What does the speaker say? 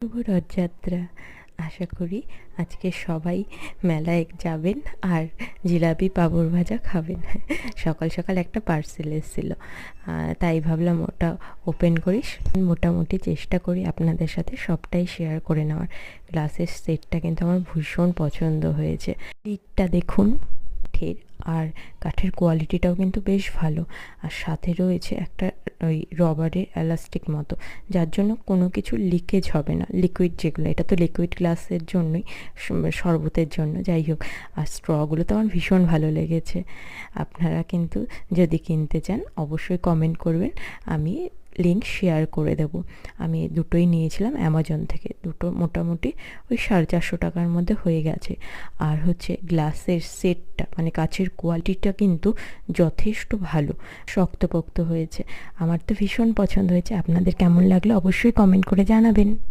শুভ রথযাত্রা। আশা করি আজকে সবাই মেলায় যাবেন আর জিলাপি পাঁপড় ভাজা খাবেন। সকাল সকাল একটা পার্সেল এসেছিল, তাই ভাবলাম ওটা ওপেন করিস। মোটামুটি চেষ্টা করি আপনাদের সাথে সবটাই শেয়ার করে নেওয়ার। গ্লাসের সেটটা কিন্তু আমার ভীষণ পছন্দ হয়েছে। লিডটা দেখুন কাঠের, আর কাঠের কোয়ালিটিটাও কিন্তু বেশ ভালো। আর সাথে রয়েছে একটা ওই রবারের এলাস্টিক মতো, যার জন্য কোনো কিছু লিকেজ হবে না। লিকুইড যেগুলো, এটা তো লিকুইড গ্লাসের জন্যই, শরবতের জন্য। যাই হোক, আর স্ট্রগুলো তো আমার ভীষণ ভালো লেগেছে। আপনারা কিন্তু যদি কিনতে চান অবশ্যই কমেন্ট করবেন, আমি লিঙ্ক শেয়ার করে দেবো। আমি দুটোই নিয়েছিলাম অ্যামাজন থেকে। দুটো মোটামুটি ওই 450 টাকার মধ্যে হয়ে গেছে। আর হচ্ছে গ্লাসের সেটটা, মানে কাচের কোয়ালিটিটা কিন্তু যথেষ্ট ভালো, শক্তপোক্ত হয়েছে। আমার তো ভীষণ পছন্দ হয়েছে। আপনাদের কেমন লাগলো অবশ্যই কমেন্ট করে জানাবেন।